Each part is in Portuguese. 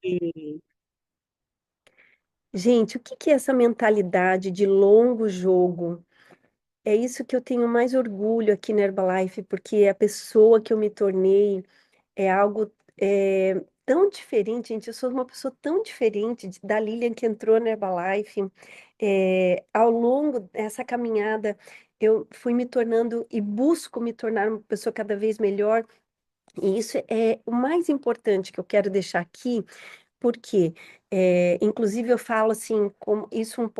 E, gente, o que que é essa mentalidade de longo jogo? É isso que eu tenho mais orgulho aqui na Herbalife, porque a pessoa que eu me tornei é algo tão diferente, gente. Eu sou uma pessoa tão diferente da Lilian que entrou na Herbalife. Ao longo dessa caminhada, eu fui me tornando e busco me tornar uma pessoa cada vez melhor. E isso é o mais importante que eu quero deixar aqui, porque, inclusive, eu falo assim, como isso é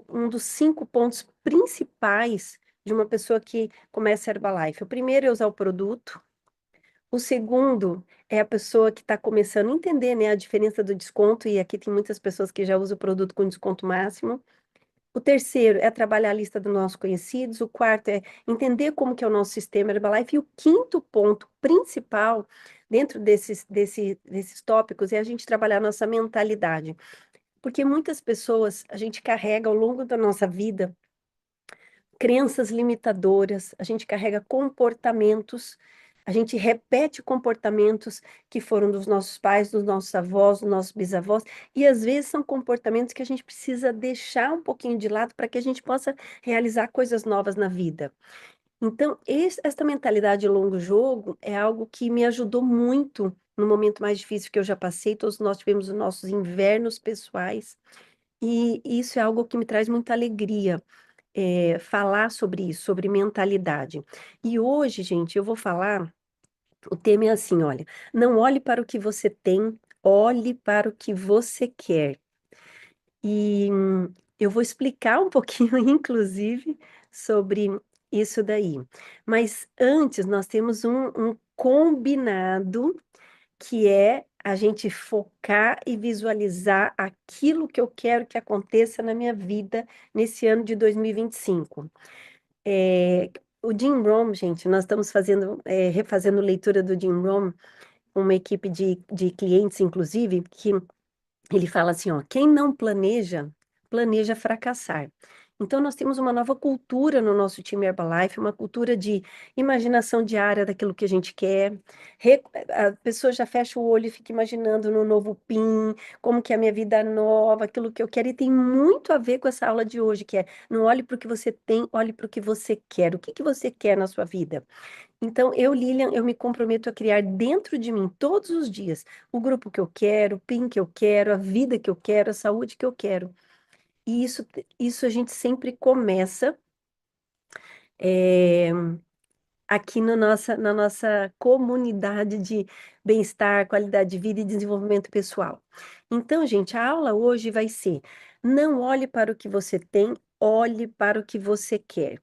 um dos 5 pontos principais de uma pessoa que começa a Herbalife. O primeiro é usar o produto. O segundo é a pessoa que está começando a entender, né, a diferença do desconto, e aqui tem muitas pessoas que já usam o produto com desconto máximo. O terceiro é trabalhar a lista dos nossos conhecidos. O quarto é entender como que é o nosso sistema Herbalife. E o quinto ponto principal dentro desses tópicos é a gente trabalhar a nossa mentalidade. Porque muitas pessoas a gente carrega ao longo da nossa vida crenças limitadoras, a gente carrega comportamentos, a gente repete comportamentos que foram dos nossos pais, dos nossos avós, dos nossos bisavós, e às vezes são comportamentos que a gente precisa deixar um pouquinho de lado para que a gente possa realizar coisas novas na vida. Então, esta mentalidade de longo jogo é algo que me ajudou muito no momento mais difícil que eu já passei. Todos nós tivemos os nossos invernos pessoais, e isso é algo que me traz muita alegria, falar sobre isso, sobre mentalidade. E hoje, gente, eu vou falar, o tema é assim, olha, não olhe para o que você tem, olhe para o que você quer. E eu vou explicar um pouquinho, inclusive, sobre isso daí. Mas antes, nós temos um combinado que é a gente focar e visualizar aquilo que eu quero que aconteça na minha vida nesse ano de 2025. É, o Jim Rohn, gente, nós estamos refazendo leitura do Jim Rohn, uma equipe de clientes, inclusive, que ele fala assim, ó, quem não planeja, planeja fracassar. Então, nós temos uma nova cultura no nosso time Herbalife, uma cultura de imaginação diária daquilo que a gente quer. A pessoa já fecha o olho e fica imaginando no novo PIN, como que é a minha vida nova, aquilo que eu quero. E tem muito a ver com essa aula de hoje, que é não olhe para o que você tem, olhe para o que você quer. O que que você quer na sua vida? Então, eu, Lilian, eu me comprometo a criar dentro de mim, todos os dias, o grupo que eu quero, o PIN que eu quero, a vida que eu quero, a saúde que eu quero. E isso a gente sempre começa eh, aqui na nossa comunidade de bem-estar, qualidade de vida e desenvolvimento pessoal. Então, gente, a aula hoje vai ser: não olhe para o que você tem, olhe para o que você quer.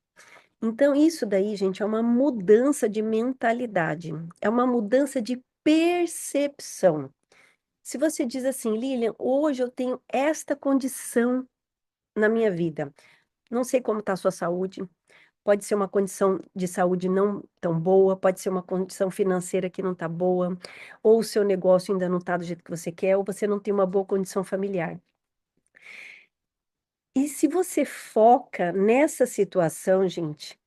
Então, isso daí, gente, é uma mudança de mentalidade, é uma mudança de percepção. Se você diz assim, Lilian, hoje eu tenho esta condição na minha vida, não sei como está a sua saúde, pode ser uma condição de saúde não tão boa, pode ser uma condição financeira que não está boa, ou o seu negócio ainda não está do jeito que você quer, ou você não tem uma boa condição familiar. E se você foca nessa situação, gente,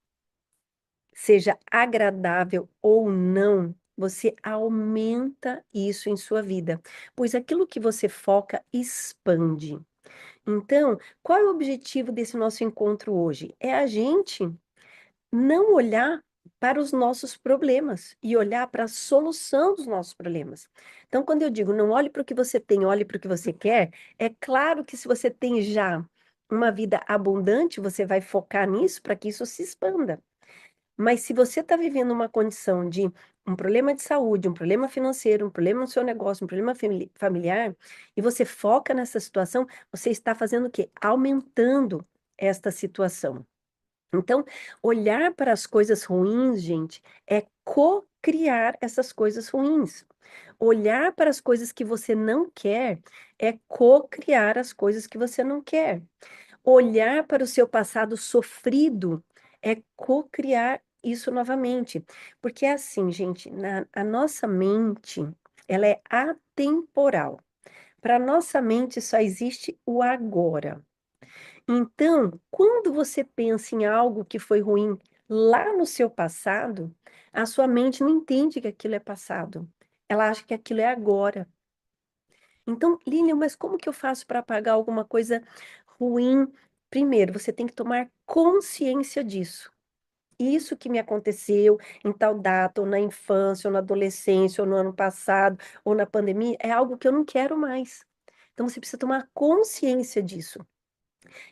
seja agradável ou não, você aumenta isso em sua vida, pois aquilo que você foca expande. Então, qual é o objetivo desse nosso encontro hoje? É a gente não olhar para os nossos problemas e olhar para a solução dos nossos problemas. Então, quando eu digo não olhe para o que você tem, olhe para o que você quer, é claro que se você tem já uma vida abundante, você vai focar nisso para que isso se expanda. Mas se você está vivendo uma condição de um problema de saúde, um problema financeiro, um problema no seu negócio, um problema familiar, e você foca nessa situação, você está fazendo o quê? Aumentando esta situação. Então, olhar para as coisas ruins, gente, é co-criar essas coisas ruins. Olhar para as coisas que você não quer é co-criar as coisas que você não quer. Olhar para o seu passado sofrido é co-criar isso novamente. Porque é assim, gente, a nossa mente, ela é atemporal. Para nossa mente só existe o agora. Então, quando você pensa em algo que foi ruim lá no seu passado, a sua mente não entende que aquilo é passado. Ela acha que aquilo é agora. Então, Lilian, mas como que eu faço para apagar alguma coisa ruim? Primeiro, você tem que tomar consciência disso. Isso que me aconteceu em tal data, ou na infância, ou na adolescência, ou no ano passado, ou na pandemia, é algo que eu não quero mais. Então, você precisa tomar consciência disso.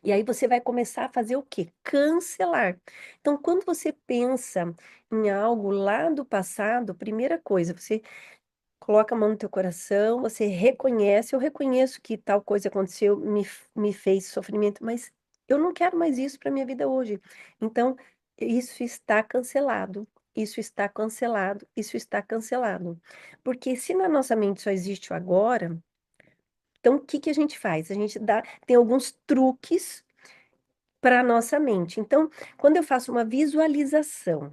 E aí você vai começar a fazer o quê? Cancelar. Então, quando você pensa em algo lá do passado, primeira coisa, você coloca a mão no teu coração, você reconhece, eu reconheço que tal coisa aconteceu, me fez sofrimento, mas eu não quero mais isso para minha vida hoje. Então, isso está cancelado. Isso está cancelado, isso está cancelado. Porque se na nossa mente só existe o agora, então o que que a gente faz? A gente tem alguns truques para a nossa mente. Então, quando eu faço uma visualização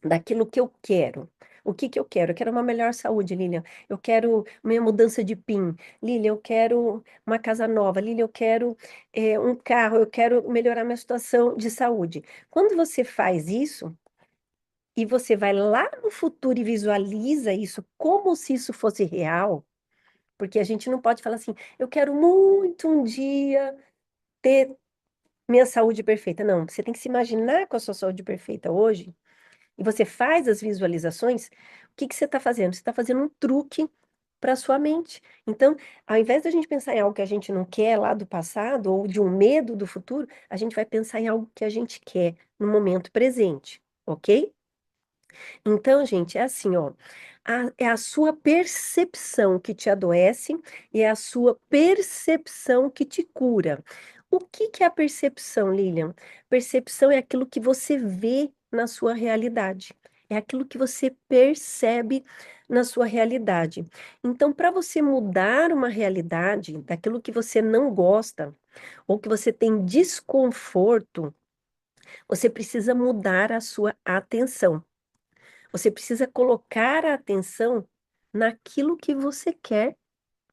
daquilo que eu quero, o que que eu quero? Eu quero uma melhor saúde, Lilian. Eu quero minha mudança de PIN. Lilian, eu quero uma casa nova. Lilian, eu quero um carro. Eu quero melhorar minha situação de saúde. Quando você faz isso e você vai lá no futuro e visualiza isso como se isso fosse real, porque a gente não pode falar assim, eu quero muito um dia ter minha saúde perfeita. Não, você tem que se imaginar com a sua saúde perfeita hoje, e você faz as visualizações, o que que você está fazendo? Você está fazendo um truque para a sua mente. Então, ao invés da gente pensar em algo que a gente não quer lá do passado, ou de um medo do futuro, a gente vai pensar em algo que a gente quer no momento presente, ok? Então, gente, é assim, ó. É a sua percepção que te adoece e é a sua percepção que te cura. O que que é a percepção, Lilian? Percepção é aquilo que você vê na sua realidade. É aquilo que você percebe na sua realidade. Então, para você mudar uma realidade daquilo que você não gosta ou que você tem desconforto, você precisa mudar a sua atenção. Você precisa colocar a atenção naquilo que você quer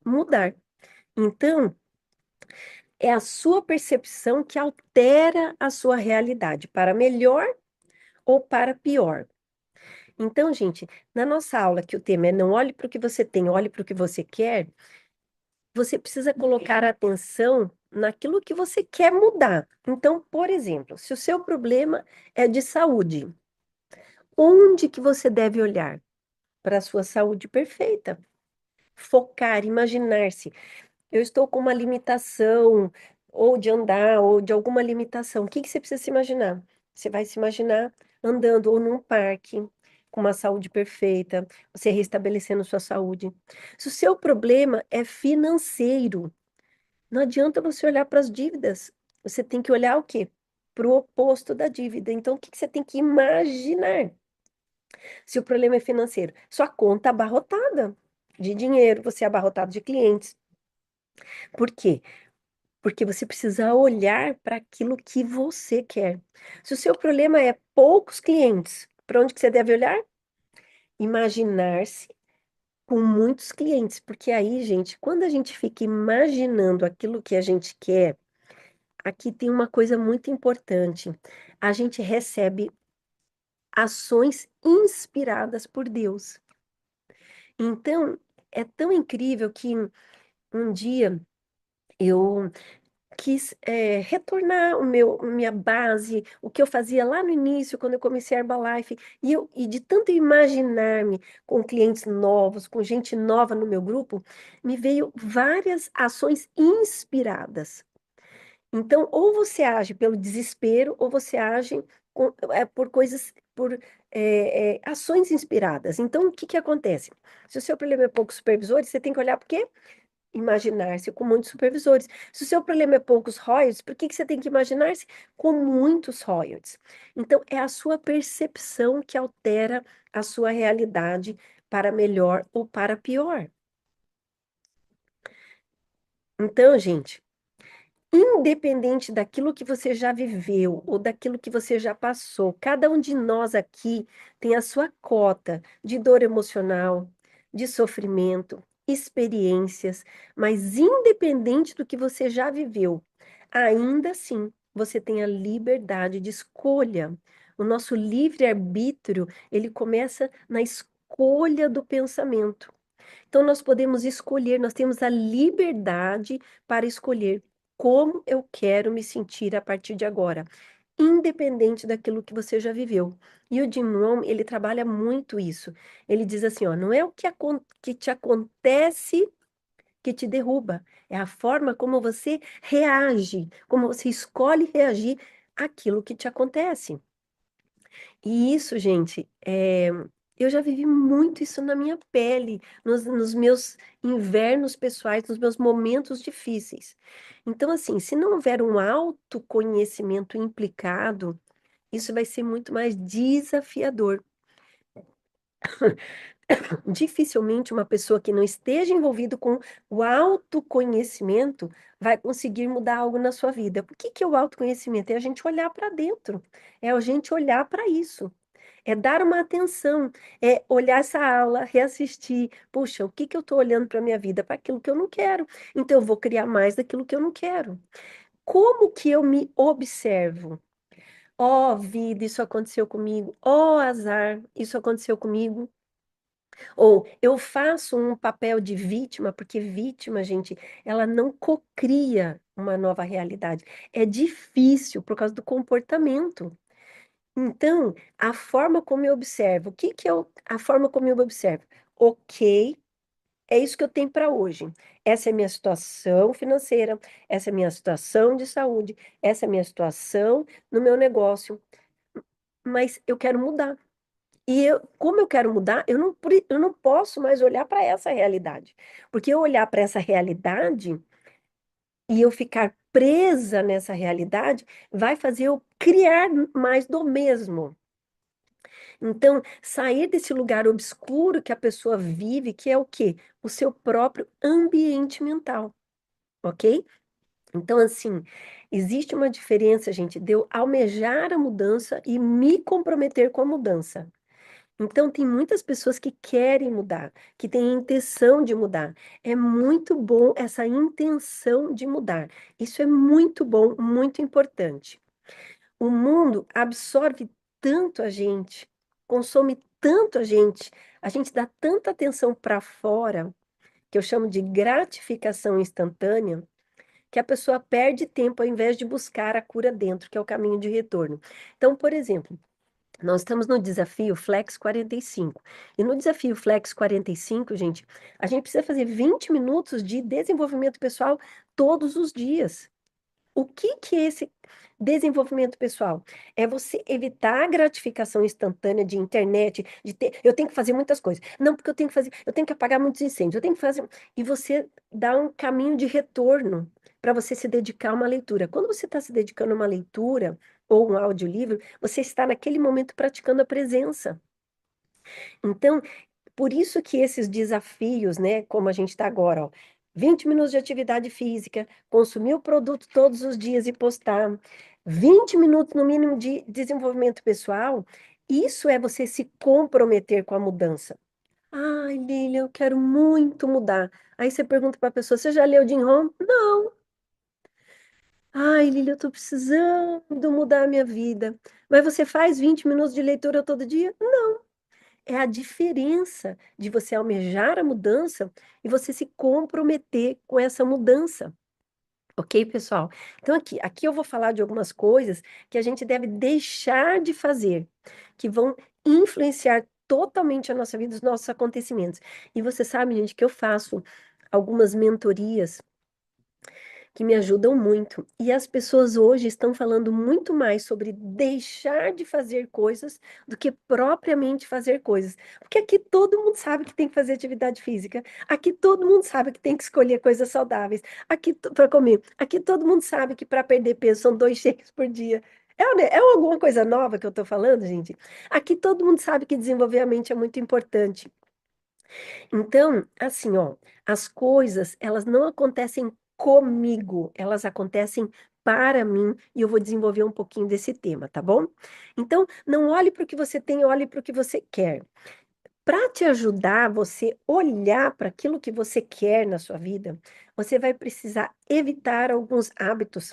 mudar. Então, é a sua percepção que altera a sua realidade para melhor ou para pior. Então, gente, na nossa aula que o tema é não olhe para o que você tem, olhe para o que você quer, você precisa colocar a atenção naquilo que você quer mudar. Então, por exemplo, se o seu problema é de saúde, onde que você deve olhar? Para a sua saúde perfeita. Focar, imaginar-se. Eu estou com uma limitação, ou de andar, ou de alguma limitação. O que que você precisa se imaginar? Você vai se imaginar andando ou num parque, com uma saúde perfeita, você restabelecendo sua saúde. Se o seu problema é financeiro, não adianta você olhar para as dívidas. Você tem que olhar o quê? Para o oposto da dívida. Então, o que que você tem que imaginar? Se o problema é financeiro, sua conta abarrotada de dinheiro, você é abarrotado de clientes. Por quê? Porque você precisa olhar para aquilo que você quer. Se o seu problema é poucos clientes, para onde que você deve olhar? Imaginar-se com muitos clientes, porque aí, gente, quando a gente fica imaginando aquilo que a gente quer, aqui tem uma coisa muito importante. A gente recebe ações inspiradas por Deus. Então, é tão incrível que um dia eu quis retornar minha base, o que eu fazia lá no início, quando eu comecei a Herbalife, e de tanto imaginar-me com clientes novos, com gente nova no meu grupo, me veio várias ações inspiradas. Então, ou você age pelo desespero, ou você age por coisas, por ações inspiradas. Então, o que que acontece? Se o seu problema é poucos supervisores, você tem que olhar por quê? Imaginar-se com muitos supervisores. Se o seu problema é poucos royalties, por que que você tem que imaginar-se com muitos royalties? Então, é a sua percepção que altera a sua realidade para melhor ou para pior. Então, gente, independente daquilo que você já viveu ou daquilo que você já passou, cada um de nós aqui tem a sua cota de dor emocional, de sofrimento, experiências, mas independente do que você já viveu, ainda assim você tem a liberdade de escolha. O nosso livre-arbítrio, ele começa na escolha do pensamento. Então, nós podemos escolher, nós temos a liberdade para escolher como eu quero me sentir a partir de agora, independente daquilo que você já viveu. E o Jim Rohn, ele trabalha muito isso. Ele diz assim, ó, não é o que te acontece que te derruba, é a forma como você reage, como você escolhe reagir àquilo que te acontece. E isso, gente, eu já vivi muito isso na minha pele, nos meus invernos pessoais, nos meus momentos difíceis. Então, assim, se não houver um autoconhecimento implicado, isso vai ser muito mais desafiador. Dificilmente uma pessoa que não esteja envolvida com o autoconhecimento vai conseguir mudar algo na sua vida. O que que é o autoconhecimento? É a gente olhar para dentro, é a gente olhar para isso. É dar uma atenção, é olhar essa aula, reassistir. Puxa, o que que eu estou olhando para a minha vida? Para aquilo que eu não quero. Então, eu vou criar mais daquilo que eu não quero. Como que eu me observo? Ó, vida, isso aconteceu comigo. Ó, azar, isso aconteceu comigo. Ou eu faço um papel de vítima, porque vítima, gente, ela não cocria uma nova realidade. É difícil por causa do comportamento. Então, a forma como eu observo, o que que eu, a forma como eu observo? Ok, é isso que eu tenho para hoje. Essa é a minha situação financeira, essa é a minha situação de saúde, essa é a minha situação no meu negócio, mas eu quero mudar. E eu, como eu quero mudar, eu não posso mais olhar para essa realidade. Porque eu olhar para essa realidade e eu ficar presa nessa realidade vai fazer eu criar mais do mesmo. Então, sair desse lugar obscuro que a pessoa vive, que é o quê? O seu próprio ambiente mental, ok? Então, assim, existe uma diferença, gente, de eu almejar a mudança e me comprometer com a mudança. Então, tem muitas pessoas que querem mudar, que têm a intenção de mudar. É muito bom essa intenção de mudar. Isso é muito bom, muito importante. O mundo absorve tanto a gente, consome tanto a gente dá tanta atenção para fora, que eu chamo de gratificação instantânea, que a pessoa perde tempo ao invés de buscar a cura dentro, que é o caminho de retorno. Então, por exemplo, nós estamos no desafio Flex 45. E no desafio Flex 45, gente, a gente precisa fazer 20 minutos de desenvolvimento pessoal todos os dias. O que que é esse desenvolvimento pessoal? É você evitar a gratificação instantânea de internet, de ter, eu tenho que fazer muitas coisas. Não, porque eu tenho que fazer, eu tenho que apagar muitos incêndios, eu tenho que fazer. E você dá um caminho de retorno para você se dedicar a uma leitura. Quando você está se dedicando a uma leitura ou um audiolivro, você está naquele momento praticando a presença. Então, por isso que esses desafios, né, como a gente está agora, ó, 20 minutos de atividade física, consumir o produto todos os dias e postar, 20 minutos no mínimo de desenvolvimento pessoal, isso é você se comprometer com a mudança. Ai, Lilia, eu quero muito mudar. Aí você pergunta para a pessoa, você já leu Jim Rohn? Não. Ai, Lilia, eu estou precisando mudar a minha vida. Mas você faz 20 minutos de leitura todo dia? É a diferença de você almejar a mudança e você se comprometer com essa mudança. Ok, pessoal? Então, aqui eu vou falar de algumas coisas que a gente deve deixar de fazer, que vão influenciar totalmente a nossa vida, os nossos acontecimentos. E você sabe, gente, que eu faço algumas mentorias que me ajudam muito. E as pessoas hoje estão falando muito mais sobre deixar de fazer coisas do que propriamente fazer coisas. Porque aqui todo mundo sabe que tem que fazer atividade física. Aqui todo mundo sabe que tem que escolher coisas saudáveis. Aqui para comer. Aqui todo mundo sabe que para perder peso são 2 shakes por dia. É alguma coisa nova que eu estou falando, gente? Aqui todo mundo sabe que desenvolver a mente é muito importante. Então, assim, ó, as coisas, elas não acontecem comigo, elas acontecem para mim, e eu vou desenvolver um pouquinho desse tema, tá bom? Então, não olhe para o que você tem, olhe para o que você quer. Para te ajudar você olhar para aquilo que você quer na sua vida, você vai precisar evitar alguns hábitos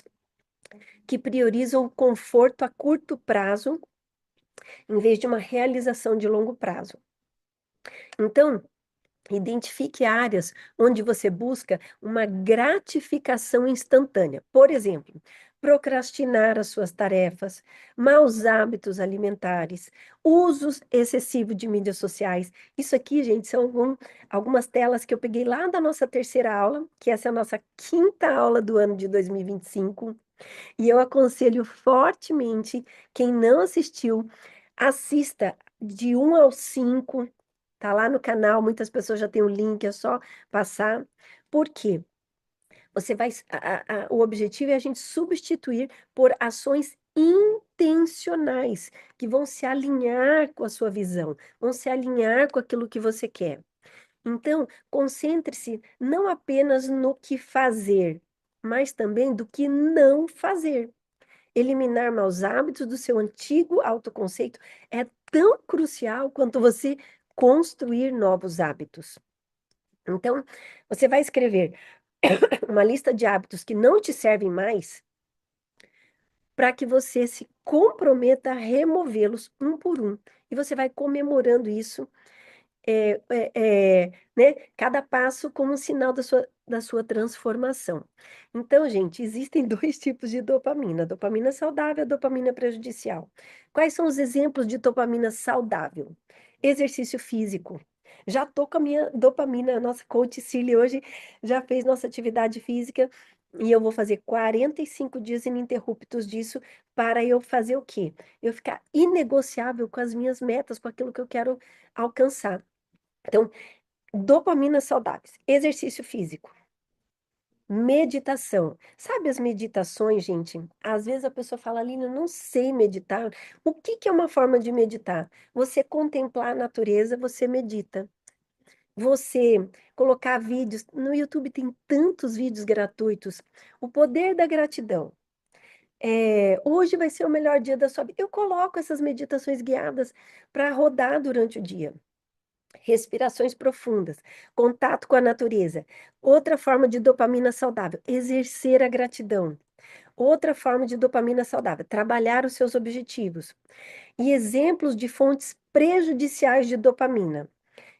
que priorizam o conforto a curto prazo, em vez de uma realização de longo prazo. Então, Identifique áreas onde você busca uma gratificação instantânea. Por exemplo, procrastinar as suas tarefas, maus hábitos alimentares, usos excessivo de mídias sociais. Isso aqui, gente, são algumas telas que eu peguei lá da nossa terceira aula, que essa é a nossa quinta aula do ano de 2025. E eu aconselho fortemente, quem não assistiu, assista de 1 ao 5. Tá lá no canal, muitas pessoas já têm o link, é só passar. Por quê? Você vai, o objetivo é a gente substituir por ações intencionais, que vão se alinhar com a sua visão, vão se alinhar com aquilo que você quer. Então, concentre-se não apenas no que fazer, mas também do que não fazer. Eliminar maus hábitos do seu antigo autoconceito é tão crucial quanto você construir novos hábitos. Então, você vai escrever uma lista de hábitos que não te servem mais para que você se comprometa a removê-los um por um. E você vai comemorando isso né? Cada passo como um sinal da sua transformação. Então, gente, existem dois tipos de dopamina: dopamina saudável e dopamina prejudicial. Quais são os exemplos de dopamina saudável? Exercício físico. Já tô com a minha dopamina, a nossa coach Cília hoje já fez nossa atividade física e eu vou fazer 45 dias ininterruptos disso para eu fazer o quê? Eu ficar inegociável com as minhas metas, com aquilo que eu quero alcançar. Então, dopaminas saudáveis, exercício físico, meditação. Sabe as meditações, gente? Às vezes a pessoa fala, Aline, eu não sei meditar. O que que é uma forma de meditar? Você contemplar a natureza, você medita. Você colocar vídeos, no YouTube tem tantos vídeos gratuitos. O poder da gratidão. Hoje vai ser o melhor dia da sua vida. Eu coloco essas meditações guiadas para rodar durante o dia. Respirações profundas, contato com a natureza. Outra forma de dopamina saudável, exercer a gratidão. Outra forma de dopamina saudável, trabalhar os seus objetivos. E exemplos de fontes prejudiciais de dopamina.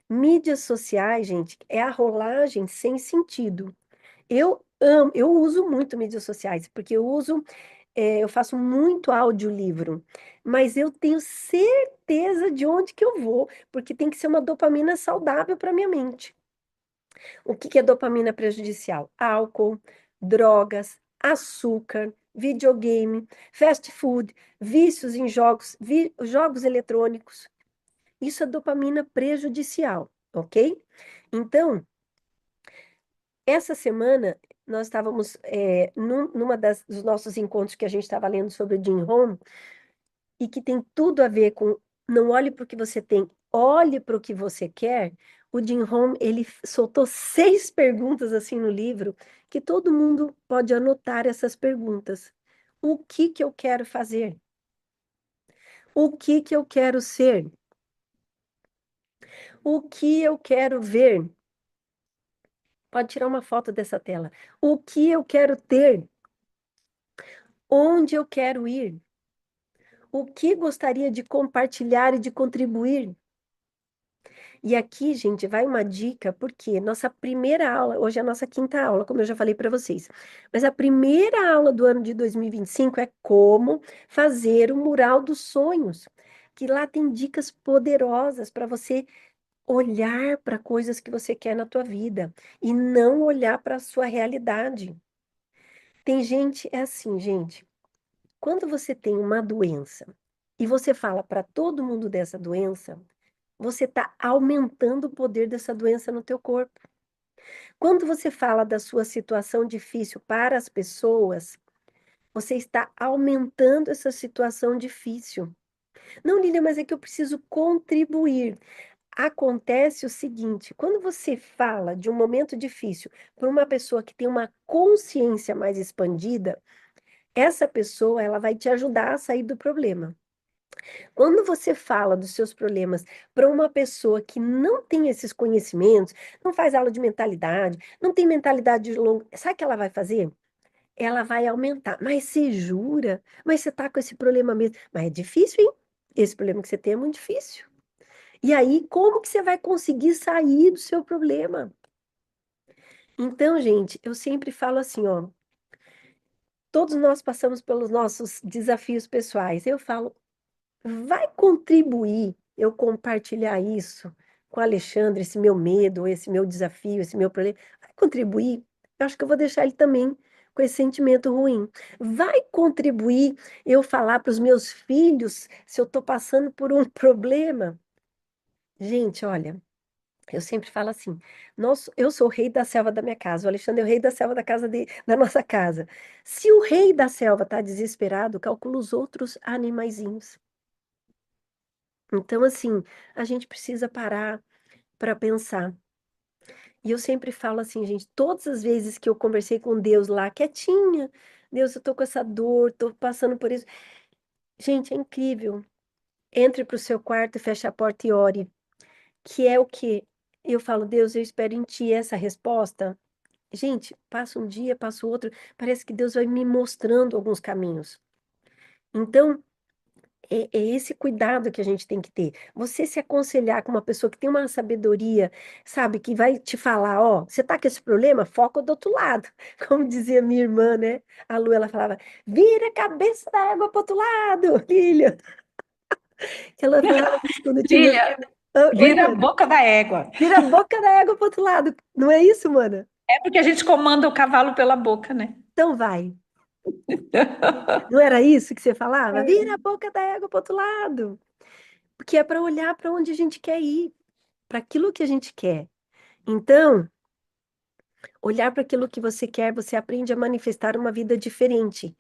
Mídias sociais, gente, é a rolagem sem sentido. Eu amo, eu uso muito mídias sociais, porque eu faço muito audiolivro, mas eu tenho certeza de onde que eu vou, porque tem que ser uma dopamina saudável para minha mente. O que que é dopamina prejudicial? Álcool, drogas, açúcar, videogame, fast food, vícios em jogos, jogos eletrônicos. Isso é dopamina prejudicial, ok? Então, essa semana, nós estávamos numa dos nossos encontros que a gente estava lendo sobre o Jim Rohn, e que tem tudo a ver com não olhe para o que você tem, olhe para o que você quer. O Jim Rohn, ele soltou 6 perguntas assim no livro, que todo mundo pode anotar essas perguntas. O que que eu quero fazer? O que que eu quero ser? O que eu quero ver? Pode tirar uma foto dessa tela. O que eu quero ter? Onde eu quero ir? O que gostaria de compartilhar e de contribuir? E aqui, gente, vai uma dica, porque nossa primeira aula, hoje é a nossa quinta aula, como eu já falei para vocês, mas a primeira aula do ano de 2025 é como fazer o mural dos sonhos, que lá tem dicas poderosas para você olhar para coisas que você quer na tua vida e não olhar para a sua realidade. Tem gente, é assim, gente, quando você tem uma doença e você fala para todo mundo dessa doença, você está aumentando o poder dessa doença no teu corpo. Quando você fala da sua situação difícil para as pessoas, você está aumentando essa situação difícil. Não, Lília, mas é que eu preciso contribuir. Acontece o seguinte, quando você fala de um momento difícil para uma pessoa que tem uma consciência mais expandida, essa pessoa ela vai te ajudar a sair do problema. Quando você fala dos seus problemas para uma pessoa que não tem esses conhecimentos, não faz aula de mentalidade, não tem mentalidade de longo, sabe o que ela vai fazer? Ela vai aumentar. Mas você jura? Mas você está com esse problema mesmo? Mas é difícil, hein? Esse problema que você tem é muito difícil. E aí, como que você vai conseguir sair do seu problema? Então, gente, eu sempre falo assim, ó, todos nós passamos pelos nossos desafios pessoais. Eu falo, vai contribuir eu compartilhar isso com o Alexandre, esse meu medo, esse meu desafio, esse meu problema? Vai contribuir? Eu acho que eu vou deixar ele também com esse sentimento ruim. Vai contribuir eu falar para os meus filhos se eu estou passando por um problema? Gente, olha, eu sempre falo assim, eu sou o rei da selva da minha casa, o Alexandre é o rei da selva da nossa casa. Se o rei da selva está desesperado, calcula os outros animaizinhos. Então, assim, a gente precisa parar para pensar. E eu sempre falo assim, gente, todas as vezes que eu conversei com Deus lá, quietinha, Deus, eu tô com essa dor, tô passando por isso. Gente, é incrível. Entre para o seu quarto, feche a porta e ore. Que é o quê? Eu falo, Deus, eu espero em ti essa resposta. Gente, passa um dia, passa o outro, parece que Deus vai me mostrando alguns caminhos. Então, é esse cuidado que a gente tem que ter. Você se aconselhar com uma pessoa que tem uma sabedoria, sabe, que vai te falar, ó, você tá com esse problema? Foca do outro lado. Como dizia minha irmã, né? A Lu, ela falava, vira a cabeça da água pro outro lado, Lilian. Que ela falava isso quando eu tinha meus... Filha, Oi, vira a mana. boca da égua. Vira a boca da água pro outro lado. Não é isso, mana? É porque a gente comanda o cavalo pela boca, né? Então vai. Não era isso que você falava? Vira a boca da água pro outro lado. Porque é para olhar para onde a gente quer ir, para aquilo que a gente quer. Então, olhar para aquilo que você quer, você aprende a manifestar uma vida diferente.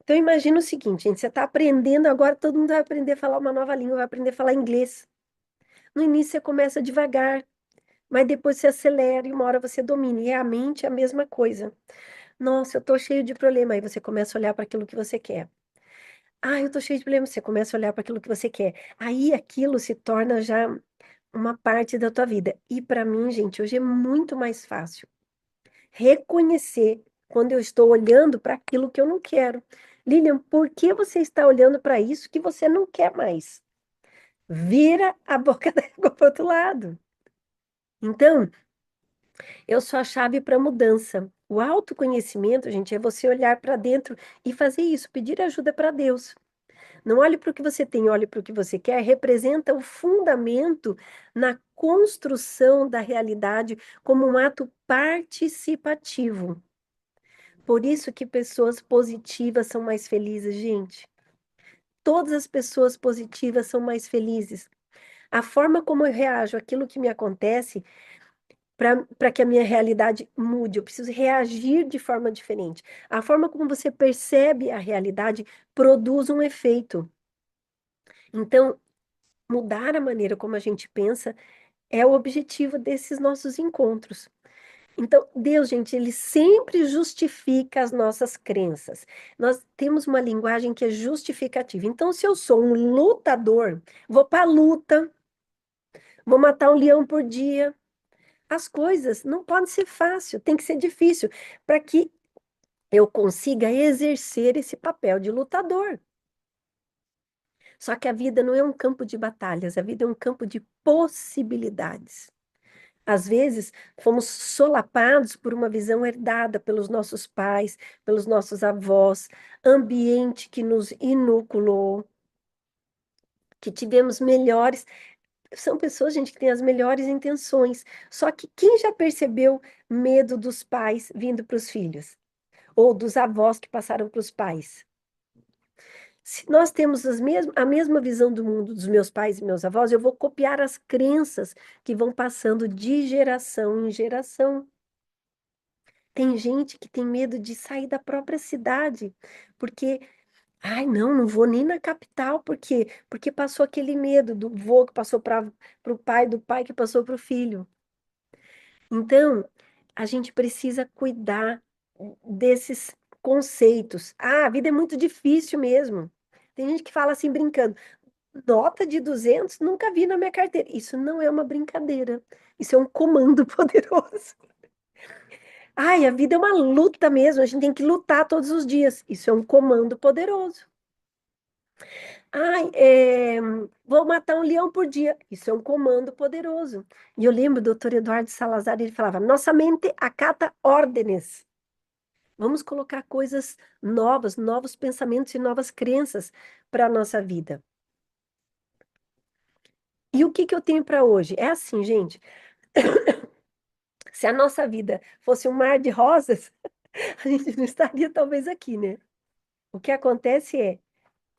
Então, imagina o seguinte, gente, você está aprendendo agora, todo mundo vai aprender a falar uma nova língua, vai aprender a falar inglês. No início você começa devagar, mas depois você acelera e uma hora você domina. E a mente é a mesma coisa. Nossa, eu tô cheio de problema. Aí você começa a olhar para aquilo que você quer. Ah, eu tô cheio de problema. Você começa a olhar para aquilo que você quer. Aí aquilo se torna já uma parte da tua vida. E para mim, gente, hoje é muito mais fácil reconhecer quando eu estou olhando para aquilo que eu não quero. Lilian, por que você está olhando para isso que você não quer mais? Vira a boca da água para o outro lado. Então, eu sou a chave para a mudança. O autoconhecimento, gente, é você olhar para dentro e fazer isso, pedir ajuda para Deus. Não olhe para o que você tem, olhe para o que você quer, representa o fundamento na construção da realidade como um ato participativo. Por isso que pessoas positivas são mais felizes, gente. Todas as pessoas positivas são mais felizes. A forma como eu reajo àquilo que me acontece para que a minha realidade mude, eu preciso reagir de forma diferente. A forma como você percebe a realidade produz um efeito. Então, mudar a maneira como a gente pensa é o objetivo desses nossos encontros. Então, Deus, gente, ele sempre justifica as nossas crenças. Nós temos uma linguagem que é justificativa. Então, se eu sou um lutador, vou para a luta, vou matar um leão por dia. As coisas não podem ser fácil, tem que ser difícil para que eu consiga exercer esse papel de lutador. Só que a vida não é um campo de batalhas, a vida é um campo de possibilidades. Às vezes, fomos solapados por uma visão herdada pelos nossos pais, pelos nossos avós, ambiente que nos inoculou, que tivemos melhores. São pessoas, gente, que têm as melhores intenções. Só que quem já percebeu medo dos pais vindo para os filhos? Ou dos avós que passaram para os pais? Se nós temos a mesma visão do mundo dos meus pais e meus avós, eu vou copiar as crenças que vão passando de geração em geração. Tem gente que tem medo de sair da própria cidade, porque, ai, não, não vou nem na capital, porque passou aquele medo do vô que passou para o pai, do pai que passou para o filho. Então, a gente precisa cuidar desses conceitos. Ah, a vida é muito difícil mesmo. Tem gente que fala assim, brincando, nota de 200 nunca vi na minha carteira. Isso não é uma brincadeira, isso é um comando poderoso. Ai, a vida é uma luta mesmo, a gente tem que lutar todos os dias. Isso é um comando poderoso. Ai, vou matar um leão por dia. Isso é um comando poderoso. E eu lembro do Dr. Eduardo Salazar, ele falava: nossa mente acata ordens. Vamos colocar coisas novas, novos pensamentos e novas crenças para a nossa vida. E o que que eu tenho para hoje? É assim, gente. Se a nossa vida fosse um mar de rosas, a gente não estaria talvez aqui, né? O que acontece é,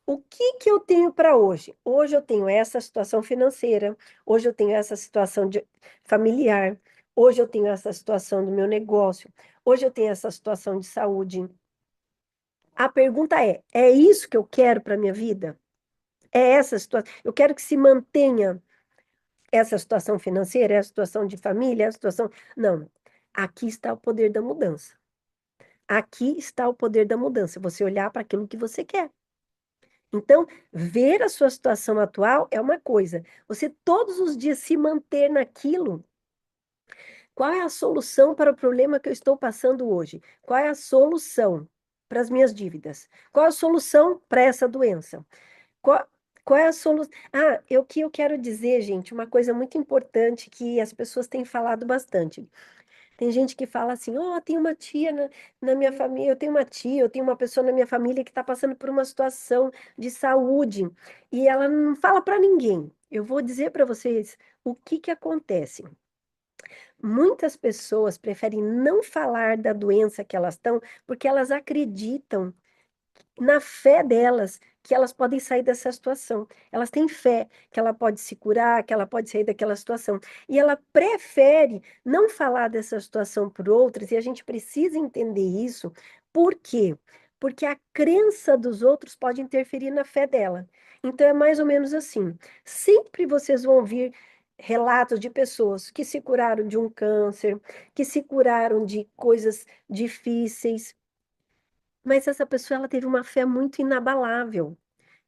o que que eu tenho para hoje? Hoje eu tenho essa situação financeira, hoje eu tenho essa situação familiar, hoje eu tenho essa situação do meu negócio, hoje eu tenho essa situação de saúde. A pergunta é isso que eu quero para minha vida? É essa situação? Eu quero que se mantenha essa situação financeira, essa situação de família, essa situação. Não. Aqui está o poder da mudança. Aqui está o poder da mudança. Você olhar para aquilo que você quer. Então, ver a sua situação atual é uma coisa. Você todos os dias se manter naquilo. Qual é a solução para o problema que eu estou passando hoje? Qual é a solução para as minhas dívidas? Qual é a solução para essa doença? Qual, qual é a solução? Ah, o que eu quero dizer, gente, uma coisa muito importante que as pessoas têm falado bastante. Tem gente que fala assim: oh, tem uma tia na minha família, eu tenho uma tia, eu tenho uma pessoa na minha família que está passando por uma situação de saúde e ela não fala para ninguém. Eu vou dizer para vocês o que que acontece. Muitas pessoas preferem não falar da doença que elas estão porque elas acreditam na fé delas que elas podem sair dessa situação. Elas têm fé que ela pode se curar, que ela pode sair daquela situação. E ela prefere não falar dessa situação por outras, e a gente precisa entender isso. Por quê? Porque a crença dos outros pode interferir na fé dela. Então é mais ou menos assim. Sempre vocês vão ouvir relatos de pessoas que se curaram de um câncer, que se curaram de coisas difíceis, mas essa pessoa, ela teve uma fé muito inabalável.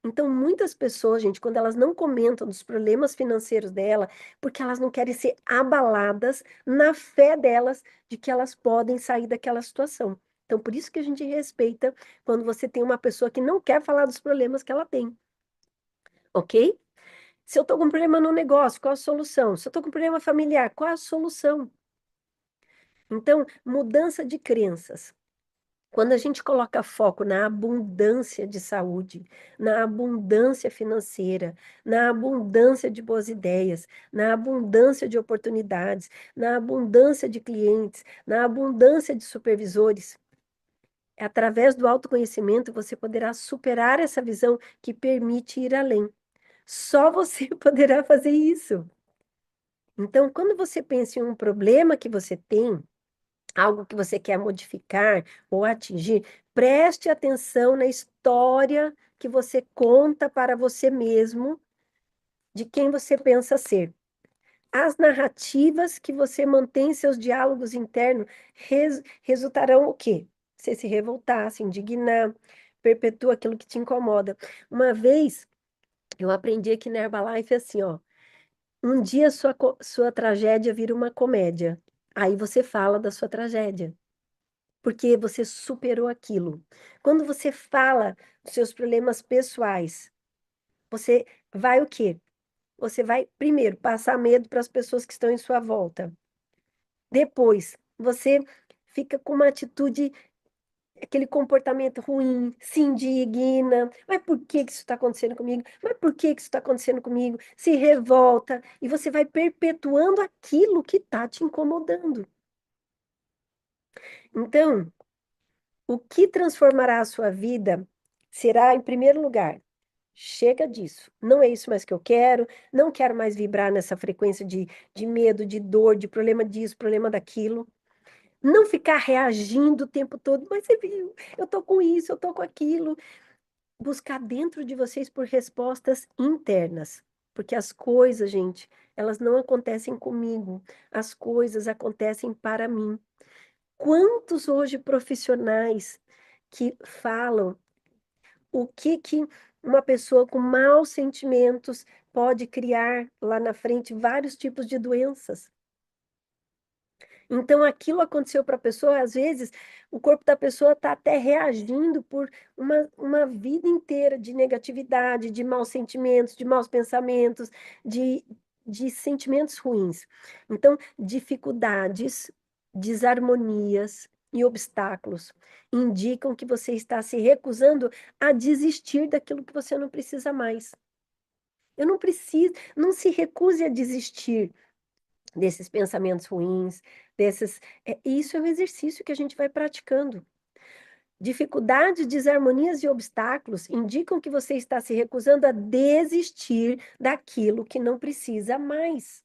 Então, muitas pessoas, gente, quando elas não comentam dos problemas financeiros dela, porque elas não querem ser abaladas na fé delas de que elas podem sair daquela situação. Então, por isso que a gente respeita quando você tem uma pessoa que não quer falar dos problemas que ela tem, ok? Se eu estou com um problema no negócio, qual a solução? Se eu estou com um problema familiar, qual a solução? Então, mudança de crenças. Quando a gente coloca foco na abundância de saúde, na abundância financeira, na abundância de boas ideias, na abundância de oportunidades, na abundância de clientes, na abundância de supervisores, através do autoconhecimento você poderá superar essa visão que permite ir além. Só você poderá fazer isso. Então, quando você pensa em um problema que você tem, algo que você quer modificar ou atingir, preste atenção na história que você conta para você mesmo de quem você pensa ser. As narrativas que você mantém em seus diálogos internos resultarão o quê? Você se revoltar, se indignar, perpetua aquilo que te incomoda. Uma vez eu aprendi aqui na Herbalife assim, ó, um dia sua tragédia vira uma comédia. Aí você fala da sua tragédia, porque você superou aquilo. Quando você fala dos seus problemas pessoais, você vai o quê? Você vai, primeiro, passar medo para as pessoas que estão em sua volta. Depois, você fica com uma atitude, aquele comportamento ruim, se indigna. Mas por que que isso está acontecendo comigo? Mas por que que isso está acontecendo comigo? Se revolta e você vai perpetuando aquilo que está te incomodando. Então, o que transformará a sua vida será, em primeiro lugar, chega disso. Não é isso mais que eu quero, não quero mais vibrar nessa frequência de medo, de dor, de problema disso, problema daquilo. Não ficar reagindo o tempo todo, mas você viu, eu tô com isso, eu tô com aquilo. Buscar dentro de vocês por respostas internas. Porque as coisas, gente, elas não acontecem comigo, as coisas acontecem para mim. Quantos hoje profissionais que falam o que que uma pessoa com maus sentimentos pode criar lá na frente vários tipos de doenças. Então, aquilo aconteceu para a pessoa, às vezes, o corpo da pessoa está até reagindo por uma vida inteira de negatividade, de maus sentimentos, de maus pensamentos, de, de sentimentos ruins. Então, dificuldades, desarmonias e obstáculos indicam que você está se recusando a desistir daquilo que você não precisa mais. Eu não preciso, não se recuse a desistir desses pensamentos ruins, isso é um exercício que a gente vai praticando. Dificuldades, desarmonias e obstáculos indicam que você está se recusando a desistir daquilo que não precisa mais.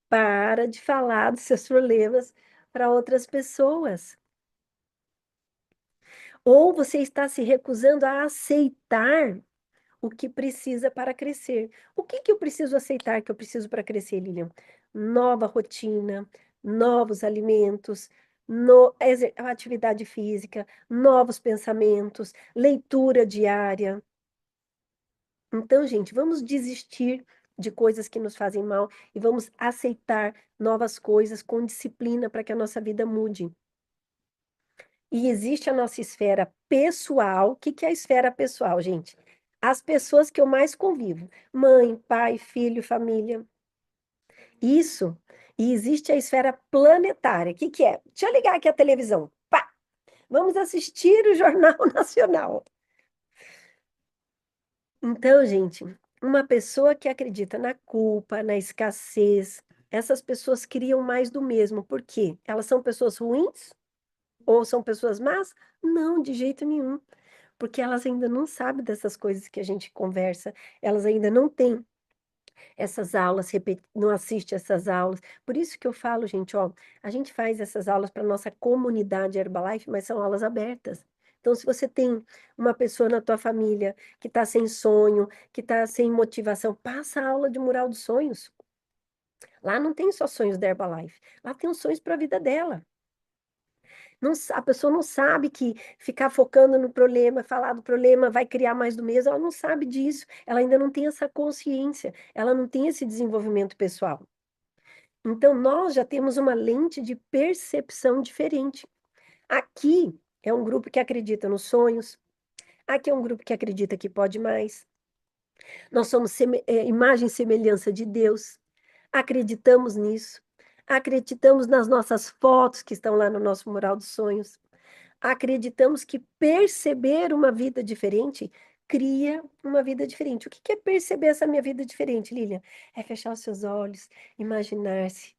Para de falar dos seus problemas para outras pessoas. Ou você está se recusando a aceitar o que precisa para crescer. O que que eu preciso aceitar que eu preciso para crescer, Lilian? Nova rotina, novos alimentos, atividade física, novos pensamentos, leitura diária. Então, gente, vamos desistir de coisas que nos fazem mal e vamos aceitar novas coisas com disciplina para que a nossa vida mude. E existe a nossa esfera pessoal. O que que é a esfera pessoal, gente? As pessoas que eu mais convivo: mãe, pai, filho, família. Isso. E existe a esfera planetária. O que que é? Deixa eu ligar aqui a televisão. Pá! Vamos assistir o Jornal Nacional. Então, gente, uma pessoa que acredita na culpa, na escassez, essas pessoas criam mais do mesmo. Por quê? Elas são pessoas ruins ou são pessoas más? Não, de jeito nenhum. Porque elas ainda não sabem dessas coisas que a gente conversa, elas ainda não têm essas aulas, não assistem essas aulas. Por isso que eu falo, gente, ó, a gente faz essas aulas para nossa comunidade Herbalife, mas são aulas abertas. Então, se você tem uma pessoa na tua família que está sem sonho, que está sem motivação, passa a aula de Mural dos Sonhos. Lá não tem só sonhos da Herbalife, lá tem os sonhos para a vida dela. Não, a pessoa não sabe que ficar focando no problema, falar do problema, vai criar mais do mesmo. Ela não sabe disso. Ela ainda não tem essa consciência. Ela não tem esse desenvolvimento pessoal. Então, nós já temos uma lente de percepção diferente. Aqui é um grupo que acredita nos sonhos. Aqui é um grupo que acredita que pode mais. Nós somos imagem e semelhança de Deus. Acreditamos nisso. Acreditamos nas nossas fotos que estão lá no nosso mural dos sonhos. Acreditamos que perceber uma vida diferente cria uma vida diferente. O que que é perceber essa minha vida diferente, Lilian? É fechar os seus olhos, imaginar-se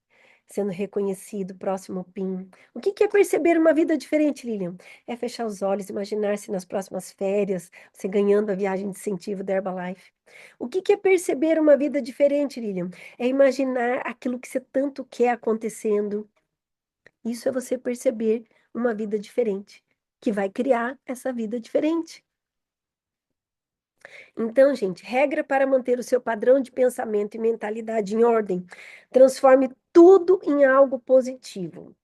sendo reconhecido, próximo ao PIN. O que que é perceber uma vida diferente, Lilian? É fechar os olhos, imaginar-se nas próximas férias, você ganhando a viagem de incentivo da Herbalife. O que que é perceber uma vida diferente, Lilian? É imaginar aquilo que você tanto quer acontecendo. Isso é você perceber uma vida diferente, que vai criar essa vida diferente. Então, gente, regra para manter o seu padrão de pensamento e mentalidade em ordem. Transforme tudo em algo positivo.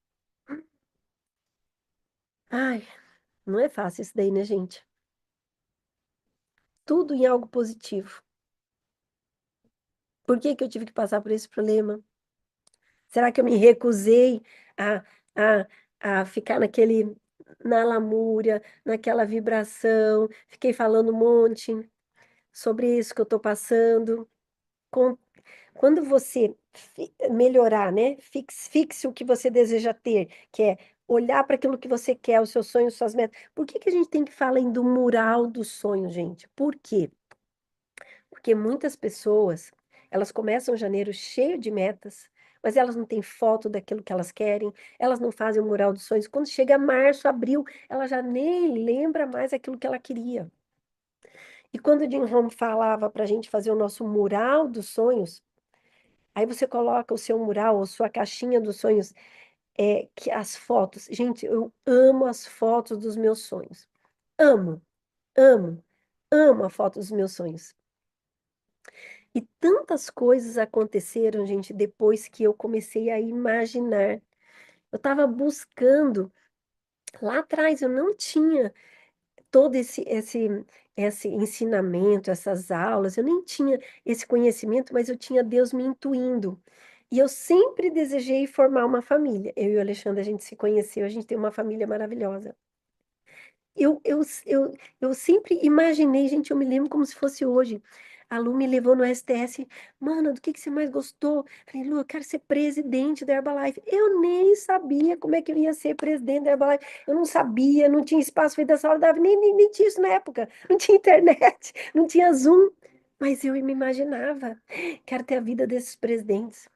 Ai, não é fácil isso daí, né, gente? Tudo em algo positivo. Por que que eu tive que passar por esse problema? Será que eu me recusei a, a ficar na lamúria, naquela vibração? Fiquei falando um monte sobre isso que eu estou passando. Com- Quando você melhorar, né? Fixe o que você deseja ter, que é olhar para aquilo que você quer, os seus sonhos, suas metas. Por que que a gente tem que falar do mural do sonho, gente? Por quê? Porque muitas pessoas, elas começam janeiro cheio de metas, mas elas não têm foto daquilo que elas querem, elas não fazem o mural dos sonhos. Quando chega março, abril, ela já nem lembra mais aquilo que ela queria. E quando o Jim Rohn falava para a gente fazer o nosso mural dos sonhos, aí você coloca o seu mural, ou sua caixinha dos sonhos, que as fotos. Gente, eu amo as fotos dos meus sonhos. Amo, amo, amo a foto dos meus sonhos. E tantas coisas aconteceram, gente, depois que eu comecei a imaginar. Eu estava buscando, lá atrás eu não tinha todo esse ensinamento, essas aulas, eu nem tinha esse conhecimento, mas eu tinha Deus me intuindo. E eu sempre desejei formar uma família. Eu e o Alexandre, a gente se conheceu, a gente tem uma família maravilhosa. Eu, eu, eu, eu sempre imaginei, gente, eu me lembro como se fosse hoje. A Lu me levou no STS. Mano, do que você mais gostou? Falei, Lu, eu quero ser presidente da Herbalife. Eu nem sabia como é que eu ia ser presidente da Herbalife. Eu não sabia, não tinha espaço feito da sala da nem tinha isso na época. Não tinha internet, não tinha Zoom. Mas eu me imaginava. Quero ter a vida desses presidentes.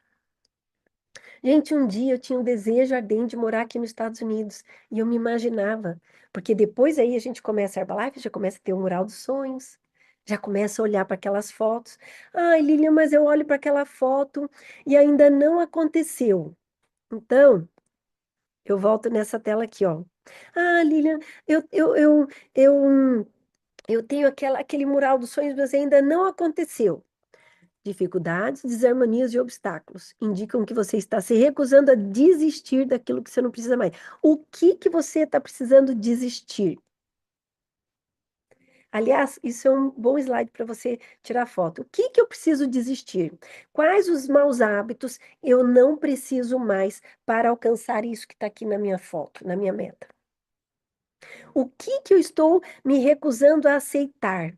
Gente, um dia eu tinha um desejo ardente de morar aqui nos Estados Unidos e eu me imaginava, porque depois aí a gente começa a Herbalife, já começa a ter o mural dos sonhos, já começa a olhar para aquelas fotos. Ai, Lilian, mas eu olho para aquela foto e ainda não aconteceu. Então, eu volto nessa tela aqui, ó. Ah, Lilian, eu, eu, eu, eu, eu tenho aquele mural dos sonhos, mas ainda não aconteceu. Dificuldades, desarmonias e obstáculos indicam que você está se recusando a desistir daquilo que você não precisa mais. O que que você está precisando desistir? Aliás, isso é um bom slide para você tirar foto. O que que eu preciso desistir? Quais os maus hábitos eu não preciso mais para alcançar isso que está aqui na minha foto, na minha meta? O que que eu estou me recusando a aceitar?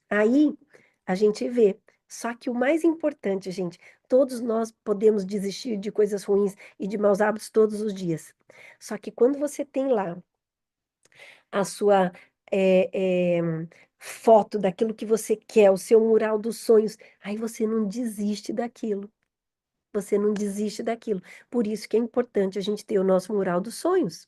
Aí a gente vê. Só que o mais importante, gente, todos nós podemos desistir de coisas ruins e de maus hábitos todos os dias. Só que quando você tem lá a sua foto daquilo que você quer, o seu mural dos sonhos, aí você não desiste daquilo. Você não desiste daquilo. Por isso que é importante a gente ter o nosso mural dos sonhos.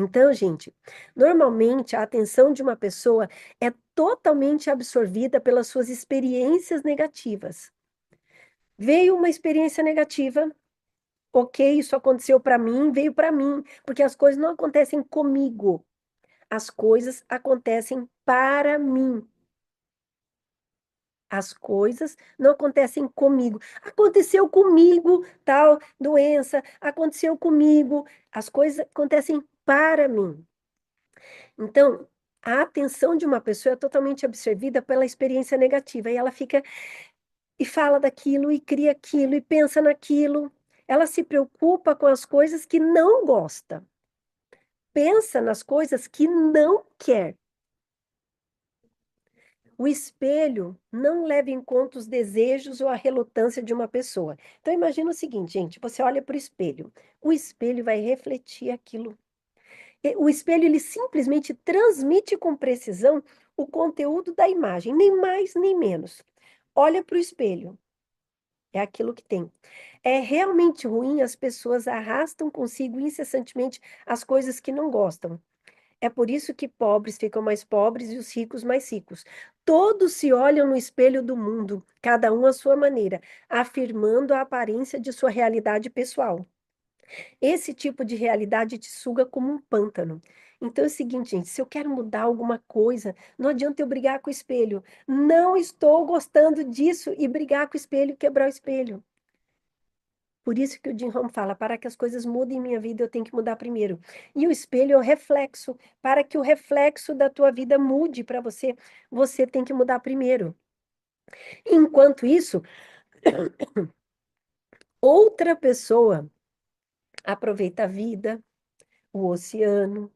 Então, gente, normalmente a atenção de uma pessoa é totalmente absorvida pelas suas experiências negativas. Veio uma experiência negativa, ok, isso aconteceu para mim, veio para mim, porque as coisas não acontecem comigo, as coisas acontecem para mim. As coisas não acontecem comigo. Aconteceu comigo tal doença, aconteceu comigo. As coisas acontecem para mim. Então, a atenção de uma pessoa é totalmente absorvida pela experiência negativa, e ela fica e fala daquilo, e cria aquilo, e pensa naquilo. Ela se preocupa com as coisas que não gosta, pensa nas coisas que não quer. O espelho não leva em conta os desejos ou a relutância de uma pessoa. Então, imagina o seguinte, gente: você olha para o espelho vai refletir aquilo. O espelho, ele simplesmente transmite com precisão o conteúdo da imagem, nem mais nem menos. Olha para o espelho, é aquilo que tem. É realmente ruim, as pessoas arrastam consigo incessantemente as coisas que não gostam. É por isso que pobres ficam mais pobres e os ricos mais ricos. Todos se olham no espelho do mundo, cada um à sua maneira, afirmando a aparência de sua realidade pessoal. Esse tipo de realidade te suga como um pântano. Então é o seguinte, gente, se eu quero mudar alguma coisa, não adianta eu brigar com o espelho. Não estou gostando disso e brigar com o espelho e quebrar o espelho. Por isso que o Jim Rohn fala, para que as coisas mudem em minha vida, eu tenho que mudar primeiro. E o espelho é o reflexo. Para que o reflexo da tua vida mude para você, você tem que mudar primeiro. Enquanto isso, outra pessoa aproveita a vida, o oceano,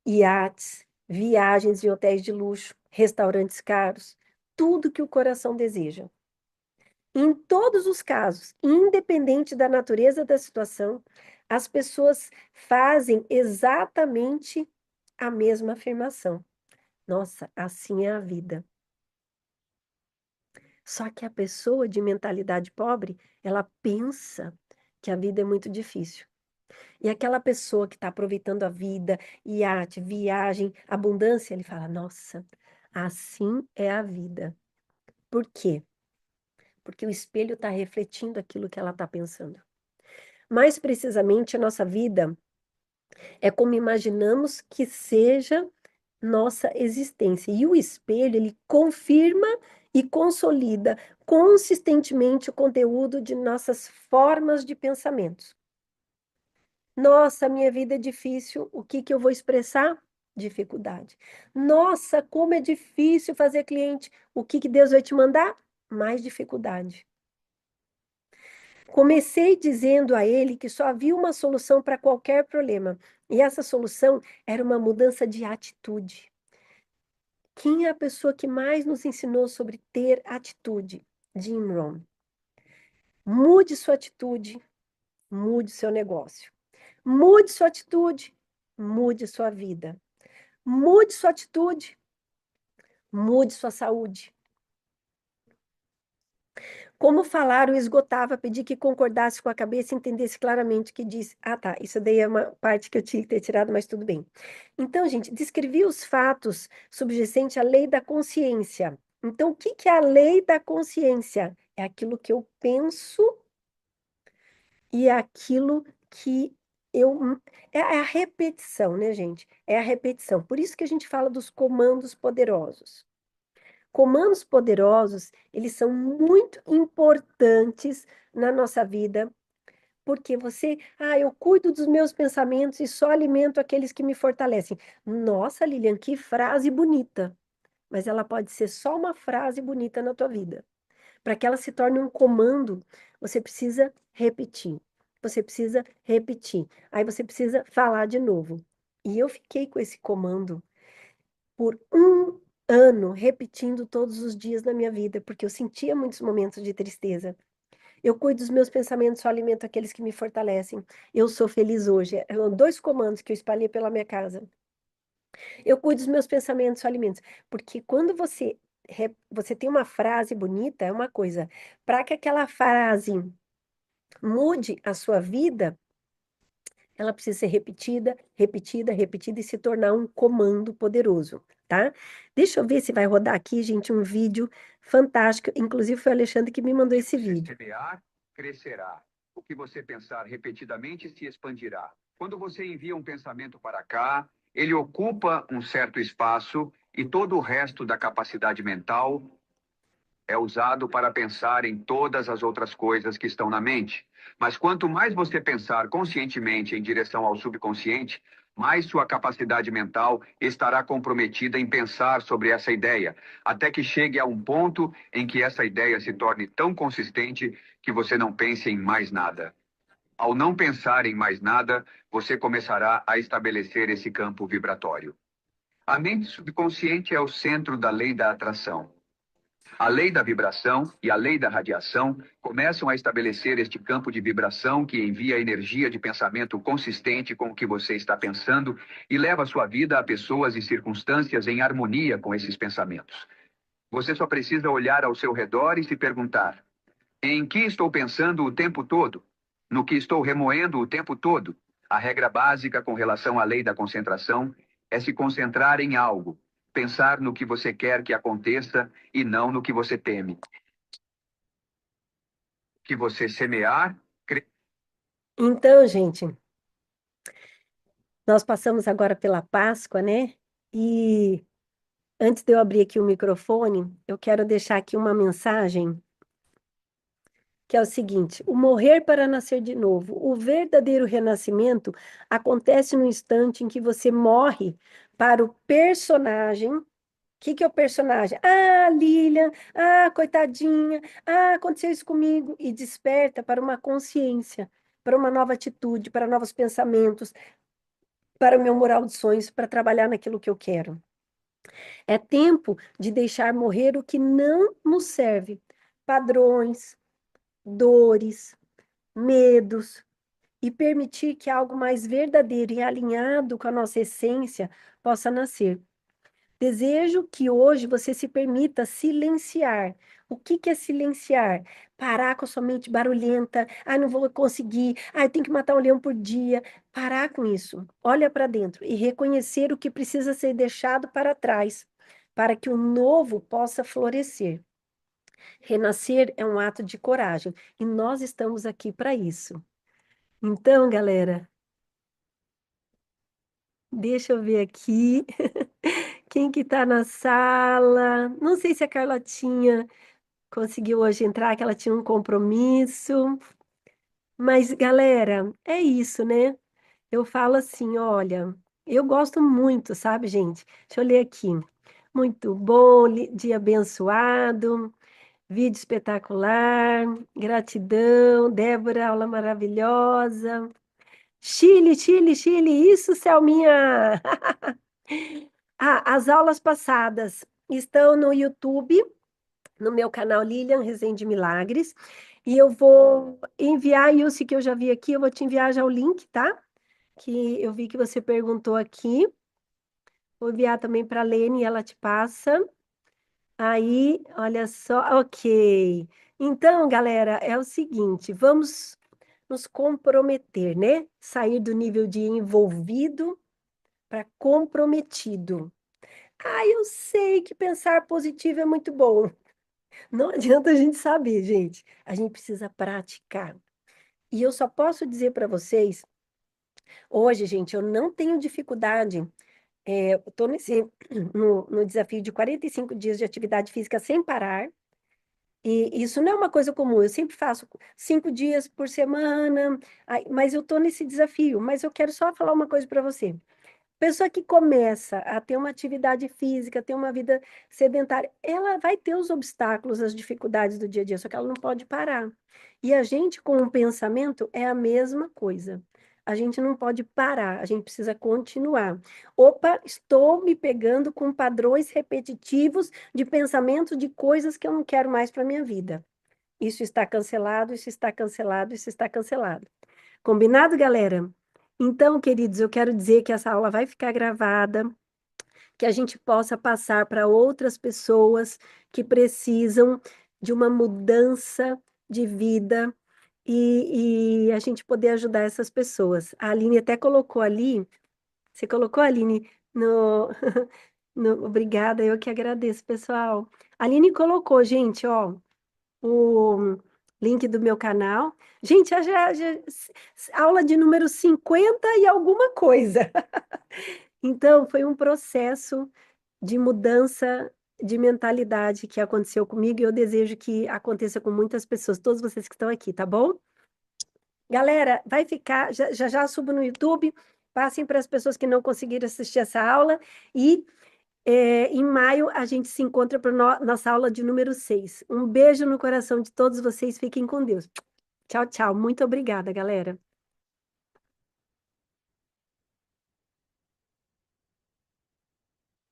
iates, viagens em hotéis de luxo, restaurantes caros, tudo que o coração deseja. Em todos os casos, independente da natureza da situação, as pessoas fazem exatamente a mesma afirmação. Nossa, assim é a vida. Só que a pessoa de mentalidade pobre, ela pensa que a vida é muito difícil. E aquela pessoa que está aproveitando a vida, iate, viagem, abundância, ele fala: Nossa, assim é a vida. Por quê? Porque o espelho está refletindo aquilo que ela está pensando. Mais precisamente, a nossa vida é como imaginamos que seja nossa existência. E o espelho, ele confirma e consolida consistentemente o conteúdo de nossas formas de pensamentos. Nossa, minha vida é difícil. O que que eu vou expressar? Dificuldade. Nossa, como é difícil fazer cliente. O que que Deus vai te mandar? mais dificuldade. Comecei dizendo a ele que só havia uma solução para qualquer problema, e essa solução era uma mudança de atitude. Quem é a pessoa que mais nos ensinou sobre ter atitude? Jim Rohn. Mude sua atitude, mude seu negócio. Mude sua atitude, mude sua vida. Mude sua atitude, mude sua saúde. Como falar o esgotava, pedi que concordasse com a cabeça e entendesse claramente o que disse. Ah, tá, isso daí é uma parte que eu tinha que ter tirado, mas tudo bem. Então, gente, descrevi os fatos subjacentes à lei da consciência. Então, o que que é a lei da consciência? É aquilo que eu penso e é aquilo que eu... É a repetição, né, gente? É a repetição. Por isso que a gente fala dos comandos poderosos. Comandos poderosos, eles são muito importantes na nossa vida, porque eu cuido dos meus pensamentos e só alimento aqueles que me fortalecem. Nossa, Lilian, que frase bonita. Mas ela pode ser só uma frase bonita na tua vida. Para que ela se torne um comando, você precisa repetir. Você precisa repetir. Aí você precisa falar de novo. E eu fiquei com esse comando por um ano repetindo todos os dias na minha vida, porque eu sentia muitos momentos de tristeza. Eu cuido dos meus pensamentos, só alimento aqueles que me fortalecem. Eu sou feliz hoje. Eram dois comandos que eu espalhei pela minha casa. Eu cuido dos meus pensamentos, só alimento. Porque quando você tem uma frase bonita, é uma coisa. Para que aquela frase mude a sua vida, ela precisa ser repetida, repetida, repetida e se tornar um comando poderoso, tá? Deixa eu ver se vai rodar aqui, gente, um vídeo fantástico. Inclusive, foi o Alexandre que me mandou esse vídeo. Semear, crescerá. O que você pensar repetidamente se expandirá. Quando você envia um pensamento para cá, ele ocupa um certo espaço e todo o resto da capacidade mental é usado para pensar em todas as outras coisas que estão na mente. Mas quanto mais você pensar conscientemente em direção ao subconsciente, mais sua capacidade mental estará comprometida em pensar sobre essa ideia, até que chegue a um ponto em que essa ideia se torne tão consistente que você não pense em mais nada. Ao não pensar em mais nada, você começará a estabelecer esse campo vibratório. A mente subconsciente é o centro da lei da atração. A lei da vibração e a lei da radiação começam a estabelecer este campo de vibração que envia energia de pensamento consistente com o que você está pensando e leva a sua vida a pessoas e circunstâncias em harmonia com esses pensamentos. Você só precisa olhar ao seu redor e se perguntar: em que estou pensando o tempo todo? No que estou remoendo o tempo todo? A regra básica com relação à lei da concentração é se concentrar em algo, pensar no que você quer que aconteça e não no que você teme. Que você semear, Então, gente, nós passamos agora pela Páscoa, né? E antes de eu abrir aqui o microfone, eu quero deixar aqui uma mensagem que é o seguinte: o morrer para nascer de novo. O verdadeiro renascimento acontece no instante em que você morre para o personagem. O que que é o personagem? Ah, Lilian, ah, coitadinha, ah, aconteceu isso comigo. E desperta para uma consciência, para uma nova atitude, para novos pensamentos, para o meu moral de sonhos, para trabalhar naquilo que eu quero. É tempo de deixar morrer o que não nos serve. Padrões, dores, medos, e permitir que algo mais verdadeiro e alinhado com a nossa essência possa nascer. Desejo que hoje você se permita silenciar. O que que é silenciar? Parar com a sua mente barulhenta. Ah, não vou conseguir. Ah, eu tenho que matar um leão por dia. Parar com isso. Olha para dentro e reconhecer o que precisa ser deixado para trás, para que o novo possa florescer. Renascer é um ato de coragem e nós estamos aqui para isso. Então, galera, deixa eu ver aqui. Quem que tá na sala? Não sei se a Carlotinha conseguiu hoje entrar, que ela tinha um compromisso. Mas, galera, é isso, né? Eu falo assim, olha, eu gosto muito, sabe, gente? Deixa eu ler aqui. Muito bom, dia abençoado. Vídeo espetacular, gratidão, Débora, aula maravilhosa. Chile, Chile, Chile, isso, Selminha! Ah, as aulas passadas estão no YouTube, no meu canal Lilian Rezende Milagres, e eu vou enviar, Ilse, que eu já vi aqui, eu vou te enviar já o link, tá? Que eu vi que você perguntou aqui. Vou enviar também para a Lene, ela te passa. Aí, olha só, ok. Então, galera, é o seguinte, vamos nos comprometer, né? Sair do nível de envolvido para comprometido. Ah, eu sei que pensar positivo é muito bom. Não adianta a gente saber, gente. A gente precisa praticar. E eu só posso dizer para vocês, hoje, gente, eu não tenho dificuldade. Eu estou no desafio de 45 dias de atividade física sem parar. E isso não é uma coisa comum. Eu sempre faço 5 dias por semana, mas eu estou nesse desafio. Mas eu quero só falar uma coisa para você. Pessoa que começa a ter uma atividade física, ter uma vida sedentária, ela vai ter os obstáculos, as dificuldades do dia a dia, só que ela não pode parar. E a gente, com o pensamento, é a mesma coisa. A gente não pode parar, a gente precisa continuar. Opa, estou me pegando com padrões repetitivos de pensamento de coisas que eu não quero mais para minha vida. Isso está cancelado, isso está cancelado, isso está cancelado. Combinado, galera? Então, queridos, eu quero dizer que essa aula vai ficar gravada, que a gente possa passar para outras pessoas que precisam de uma mudança de vida e a gente poder ajudar essas pessoas. A Aline até colocou ali, você colocou, Aline, no, obrigada, eu que agradeço, pessoal. A Aline colocou, gente, ó, o link do meu canal. Gente, aula de número 50 e alguma coisa. Então, foi um processo de mudança de mentalidade que aconteceu comigo e eu desejo que aconteça com muitas pessoas, todos vocês que estão aqui, tá bom? Galera, vai ficar, já subo no YouTube, passem para as pessoas que não conseguiram assistir essa aula e em maio a gente se encontra para nossa aula de número 6. Um beijo no coração de todos vocês, fiquem com Deus. Tchau, tchau. Muito obrigada, galera.